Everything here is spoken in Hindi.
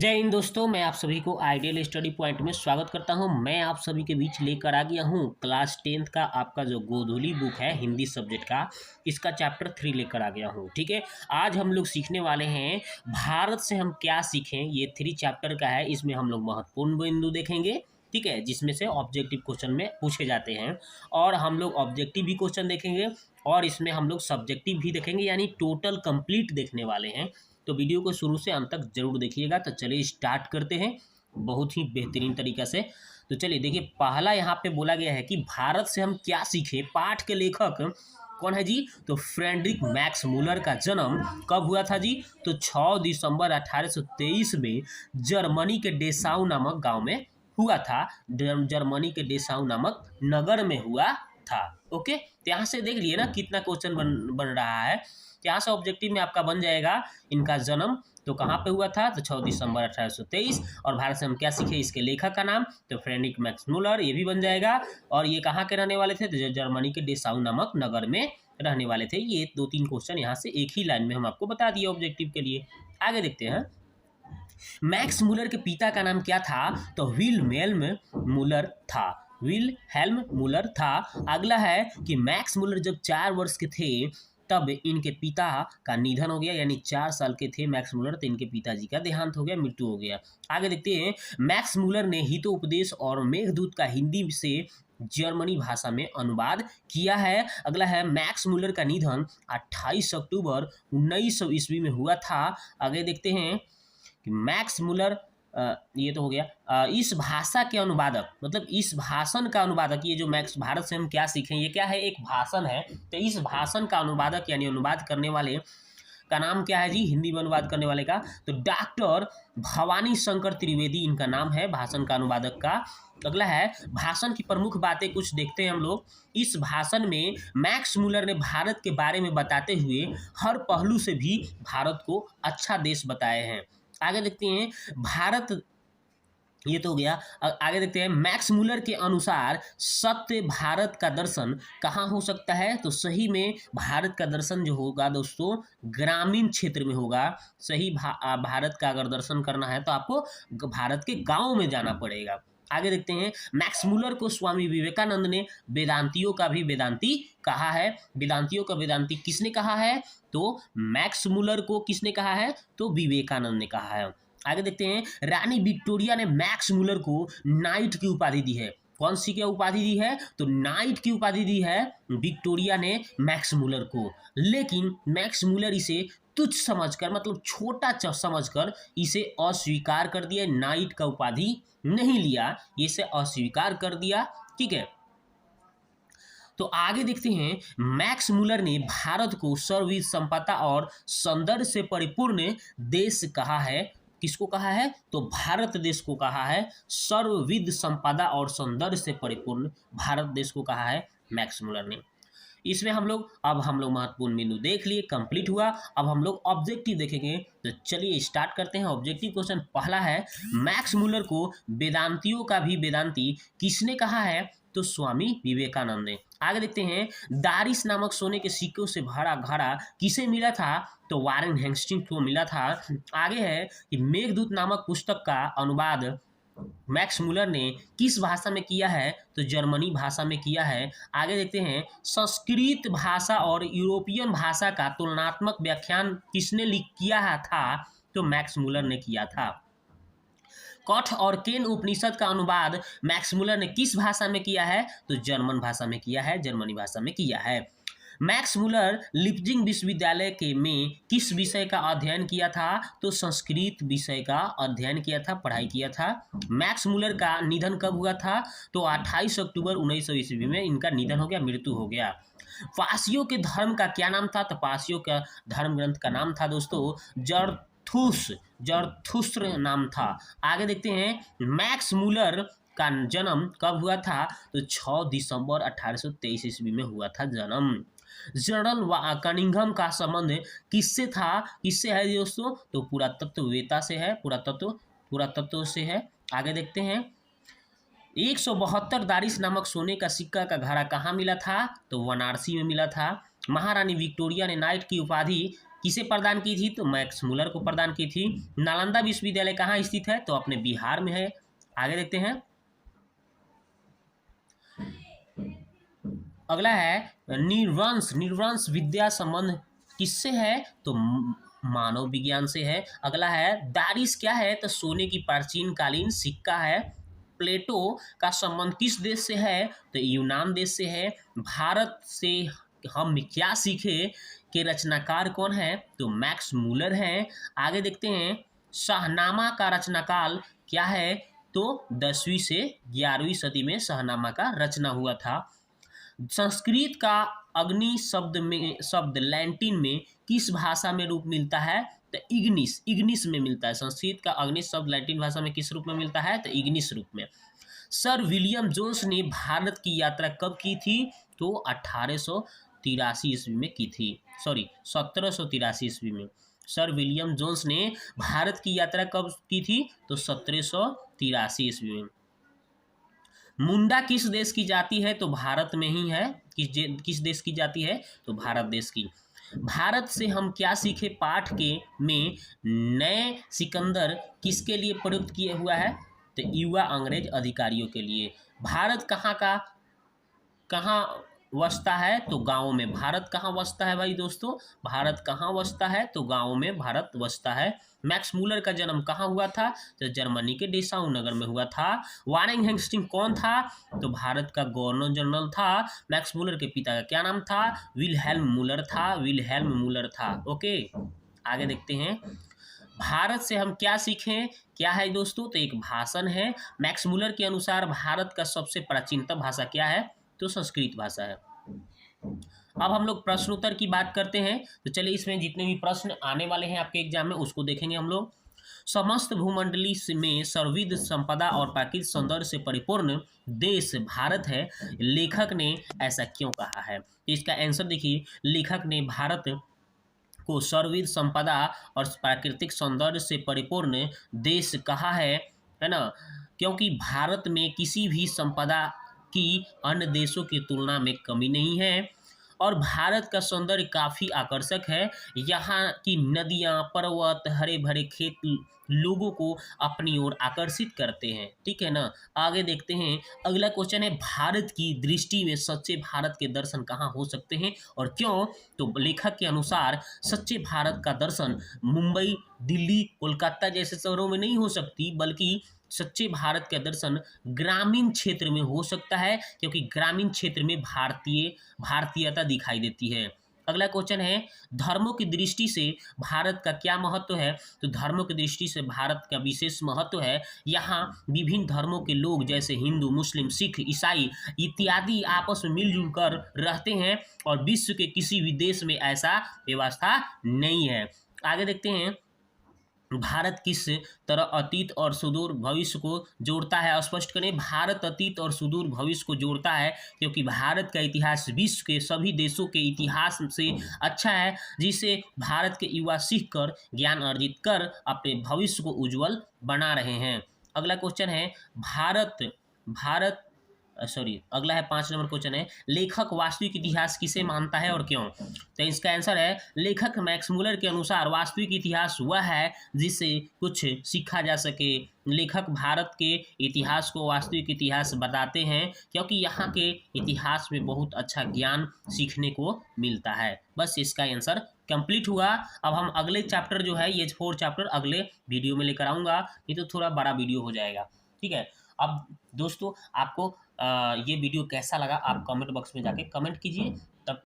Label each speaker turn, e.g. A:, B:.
A: जय हिंद दोस्तों, मैं आप सभी को आइडियल स्टडी पॉइंट में स्वागत करता हूं। मैं आप सभी के बीच लेकर आ गया हूं क्लास 10th का आपका जो गोधूली बुक है हिंदी सब्जेक्ट का, इसका चैप्टर 3 लेकर आ गया हूं। ठीक है, आज हम लोग सीखने वाले हैं भारत से हम क्या सीखें। ये 3 चैप्टर का है, इसमें हम लोग महत्वपूर्ण बिंदु देखेंगे। ठीक है, जिसमें से ऑब्जेक्टिव क्वेश्चन में पूछे जाते हैं और हम लोग ऑब्जेक्टिव भी क्वेश्चन देखेंगे और इसमें हम लोग सब्जेक्टिव भी देखेंगे, यानी टोटल कंप्लीट देखने वाले हैं। तो वीडियो को शुरू से अंत तक जरूर देखिएगा। तो चलिए स्टार्ट करते हैं बहुत ही बेहतरीन तरीका से। तो चलिए देखिए, पहला यहाँ पे बोला गया है कि भारत से हम क्या सीखे। पाठ के लेखक कौन है जी? तो फ्रेडरिक मैक्स मूलर का जन्म कब हुआ था जी? तो 6 दिसंबर 1823 में जर्मनी के डेसाउ नामक गांव में हुआ था। जर्मनी के डेसाउ नामक नगर में हुआ था। ओके, तो यहाँ से देख लिए ना कितना क्वेश्चन बन रहा है। यहाँ से ऑब्जेक्टिव में आपका बन जाएगा इनका जन्म तो कहाँ पे हुआ था? तो 6 दिसंबर 1823। और भारत से हम क्या सीखे, इसके लेखक का नाम तो फ्रेडरिक मैक्स मूलर, ये भी बन जाएगा। और ये कहाँ के रहने वाले थे? तो जर्मनी के डेसाउ नामक नगर में रहने वाले थे। ये 2-3 क्वेश्चन यहाँ से एक ही लाइन में हम आपको बता दिए ऑब्जेक्टिव के लिए। आगे देखते हैं, मैक्स मूलर के पिता का नाम क्या था? तो विल्हेल्म मूलर था। विल्हेल्म मूलर था। अगला है कि मैक्स मूलर जब 4 वर्ष के थे तब इनके पिता का निधन हो गया, यानी 4 साल के थे मैक्स मूलर तो इनके पिताजी का देहांत हो गया, मृत्यु हो गया। आगे देखते हैं, मैक्स मूलर ने हितोपदेश और मेघदूत का हिंदी से जर्मनी भाषा में अनुवाद किया है। अगला है, मैक्स मूलर का निधन 28 अक्टूबर 1900 ईस्वी में हुआ था। आगे देखते हैं कि मैक्स मूलर ये तो हो गया। इस भाषा के अनुवादक, मतलब इस भाषण का अनुवादक, ये जो मैक्स भारत से हम क्या सीखें, ये क्या है? एक भाषण है। तो इस भाषण का अनुवादक यानी अनुवाद करने वाले का नाम क्या है जी? हिंदी में अनुवाद करने वाले का तो डॉक्टर भवानी शंकर त्रिवेदी इनका नाम है, भाषण का अनुवादक का। अगला है, भाषण की प्रमुख बातें कुछ देखते हैं हम लोग। इस भाषण में मैक्स मूलर ने भारत के बारे में बताते हुए हर पहलू से भी भारत को अच्छा देश बताए हैं। आगे देखते हैं, भारत, ये तो हो गया। आगे देखते हैं, मैक्स मूलर के अनुसार सत्य भारत का दर्शन कहाँ हो सकता है? तो सही में भारत का दर्शन जो होगा दोस्तों ग्रामीण क्षेत्र में होगा। सही भारत का अगर दर्शन करना है तो आपको भारत के गांव में जाना पड़ेगा। आगे देखते हैं, मैक्स मूलर को स्वामी विवेकानंद ने वेदांतियों का भी वेदांती कहा है। वेदांतियों का वेदांती किसने कहा है? तो मैक्स मूलर को किसने कहा है? तो विवेकानंद ने कहा है। आगे देखते हैं, रानी विक्टोरिया ने मैक्स मूलर को नाइट की उपाधि दी है। कौन सी क्या उपाधि दी है? तो नाइट की उपाधि दी है विक्टोरिया ने मैक्स मूलर को। लेकिन मैक्स मूलर इसे तुच्छ समझकर, मतलब छोटा समझकर इसे अस्वीकार कर दिया। नाइट का उपाधि नहीं लिया, इसे अस्वीकार कर दिया। ठीक है, तो आगे देखते हैं, मैक्स मूलर ने भारत को सर्वविध संपदा और सौंदर्य से परिपूर्ण देश कहा है। किसको कहा है? तो भारत देश को कहा है सर्वविध संपदा और सौंदर्य से परिपूर्ण भारत देश को कहा है मैक्स मूलर ने। इसमें हम लोग महत्वपूर्ण बिंदु देख लिए, कंप्लीट हुआ। अब हम लोग ऑब्जेक्टिव देखेंगे। तो चलिए स्टार्ट करते हैं। ऑब्जेक्टिव क्वेश्चन पहला है, मैक्स मूलर को वेदांतियों का भी वेदांती किसने कहा है? तो स्वामी विवेकानंद ने। आगे देखते हैं, दारिस नामक सोने के सिक्कों से भरा घड़ा किसे मिला था? तो वारेन हेस्टिंग्स को मिला था। आगे है कि मेघदूत नामक पुस्तक का अनुवाद मैक्स मूलर ने किस भाषा में किया है? तो जर्मनी भाषा में किया है। आगे देखते हैं, संस्कृत भाषा और यूरोपियन भाषा का तुलनात्मक व्याख्यान किसने किया था? तो मैक्स मूलर ने किया था। कठ और केन उपनिषद का अनुवाद मैक्स मूलर ने किस भाषा में किया है? तो जर्मन भाषा में किया है, जर्मनी भाषा में किया है। मैक्स मूलर लिप्जिंग विश्वविद्यालय के में किस विषय का अध्ययन किया था? तो संस्कृत विषय का अध्ययन किया था, पढ़ाई किया था। मैक्स मूलर का निधन कब हुआ था? तो 28 अक्टूबर 1900 ईस्वी में इनका निधन हो गया, मृत्यु हो गया। पारसियों के धर्म का क्या नाम था? तो पारसियों का धर्म ग्रंथ का नाम था दोस्तों जरथुस्त्र नाम था। आगे देखते हैं, मैक्स मूलर का जन्म कब हुआ था? तो 6 दिसंबर 1823 ईस्वी में हुआ था जन्म। जनरल कनिंघम का संबंध किससे था? किससे है दोस्तों? तो पुरातत्ववेत्ता से है, पुरातत्व से है। आगे देखते हैं, 172 दारिस नामक सोने का सिक्का का घड़ा कहाँ मिला था? तो वाराणसी में मिला था। महारानी विक्टोरिया ने नाइट की उपाधि किसे प्रदान की थी? तो मैक्स मुलर को प्रदान की थी। नालंदा विश्वविद्यालय कहाँ स्थित है? तो अपने बिहार में है। आगे देखते हैं। अगला है निर्वंश। निर्वंश विद्या संबंध किससे है? तो मानव विज्ञान से है। अगला है दारिस क्या है? तो सोने की प्राचीन कालीन सिक्का है। प्लेटो का संबंध किस देश से है? तो यूनान देश से है। भारत से हम क्या सीखे के रचनाकार कौन है? तो मैक्स मुलर है। आगे देखते हैं शाहनामा का रचनाकाल क्या है? तो 10वीं से 11वीं सदी में शाहनामा का रचना हुआ था। संस्कृत का अग्नि शब्द लैटिन में किस भाषा में रूप मिलता है? तो इग्निस। इग्निस में मिलता है। संस्कृत का अग्नि शब्द लैटिन भाषा में किस रूप में मिलता है? तो इग्निस रूप में। सर विलियम जोन्स ने भारत की यात्रा कब की थी? तो 1883 ईस्वी में की थी। सॉरी 1783 ईस्वी में सर विलियम जोन्स ने भारत की यात्रा कब की थी? तो 1783 ईस्वी में। मुंडा किस देश की जाति है? तो भारत में ही है। किस देश की जाति है? तो भारत देश की। भारत से हम क्या सीखे पाठ के में नए सिकंदर किसके लिए प्रयुक्त किए हुआ है? तो युवा अंग्रेज अधिकारियों के लिए। भारत कहाँ वसता है? तो गाँव में। भारत कहाँ वसता है भाई दोस्तों? भारत कहाँ वसता है? तो गाँव में भारत वसता है। मैक्स मुलर का जन्म कहाँ हुआ था? तो जर्मनी के डेसाउ नगर में हुआ था। वारेन हेस्टिंग कौन था? तो भारत का गवर्नर जनरल था। मैक्स मुलर के पिता का क्या नाम था? विलहेल्म मुलर था। विलहेल्म मुलर था। ओके, आगे देखते हैं। भारत से हम क्या सीखें क्या है दोस्तों? तो एक भाषण है। मैक्स मुलर के अनुसार भारत का सबसे प्राचीनतम भाषा क्या है? तो संस्कृत भाषा है। अब हम लोग प्रश्नोत्तर की बात करते हैं। तो चलिए इसमें जितने भी प्रश्न आने वाले हैं आपके एग्जाम में उसको देखेंगे हम लोग। समस्त भूमंडली में सर्वविध संपदा और प्राकृतिक सौंदर्य से परिपूर्ण देश भारत है। लेखक ने ऐसा क्यों कहा है? तो इसका आंसर देखिए। लेखक ने भारत को सर्वविध संपदा और प्राकृतिक सौंदर्य से परिपूर्ण देश कहा है ना? क्योंकि भारत में किसी भी संपदा की अन्य देशों की तुलना में कमी नहीं है और भारत का सौंदर्य काफ़ी आकर्षक है। यहाँ की नदियाँ, पर्वत, हरे भरे खेत लोगों को अपनी ओर आकर्षित करते हैं। ठीक है ना? आगे देखते हैं। अगला क्वेश्चन है भारत की दृष्टि में सच्चे भारत के दर्शन कहाँ हो सकते हैं और क्यों? तो लेखक के अनुसार सच्चे भारत का दर्शन मुंबई, दिल्ली, कोलकाता जैसे शहरों में नहीं हो सकती, बल्कि सच्चे भारत का दर्शन ग्रामीण क्षेत्र में हो सकता है, क्योंकि ग्रामीण क्षेत्र में भारतीयता दिखाई देती है। अगला क्वेश्चन है धर्मों की दृष्टि से भारत का क्या महत्व है? तो धर्मों की दृष्टि से भारत का विशेष महत्व है। यहाँ विभिन्न धर्मों के लोग जैसे हिंदू, मुस्लिम, सिख, ईसाई इत्यादि आपस में मिलजुल कर रहते हैं और विश्व के किसी भी देश में ऐसा व्यवस्था नहीं है। आगे देखते हैं। भारत किस तरह अतीत और सुदूर भविष्य को जोड़ता है? स्पष्ट करें। भारत अतीत और सुदूर भविष्य को जोड़ता है क्योंकि भारत का इतिहास विश्व के सभी देशों के इतिहास से अच्छा है, जिसे भारत के युवा सीख कर ज्ञान अर्जित कर अपने भविष्य को उज्जवल बना रहे हैं। अगला क्वेश्चन है अगला है 5 नंबर क्वेश्चन है लेखक वास्तविक इतिहास किसे मानता है और क्यों? तो इसका आंसर है लेखक मैक्स मुलर के अनुसार वास्तविक इतिहास वह है जिससे कुछ सीखा जा सके। लेखक भारत के इतिहास को वास्तविक इतिहास बताते हैं क्योंकि यहाँ के इतिहास में बहुत अच्छा ज्ञान सीखने को मिलता है। बस इसका आंसर कंप्लीट हुआ। अब हम अगले चैप्टर जो है ये 4 चैप्टर अगले वीडियो में लेकर आऊँगा। ये तो थोड़ा बड़ा वीडियो हो जाएगा। ठीक है। अब दोस्तों आपको ये वीडियो कैसा लगा आप कमेंट बॉक्स में जाके कमेंट कीजिए। तब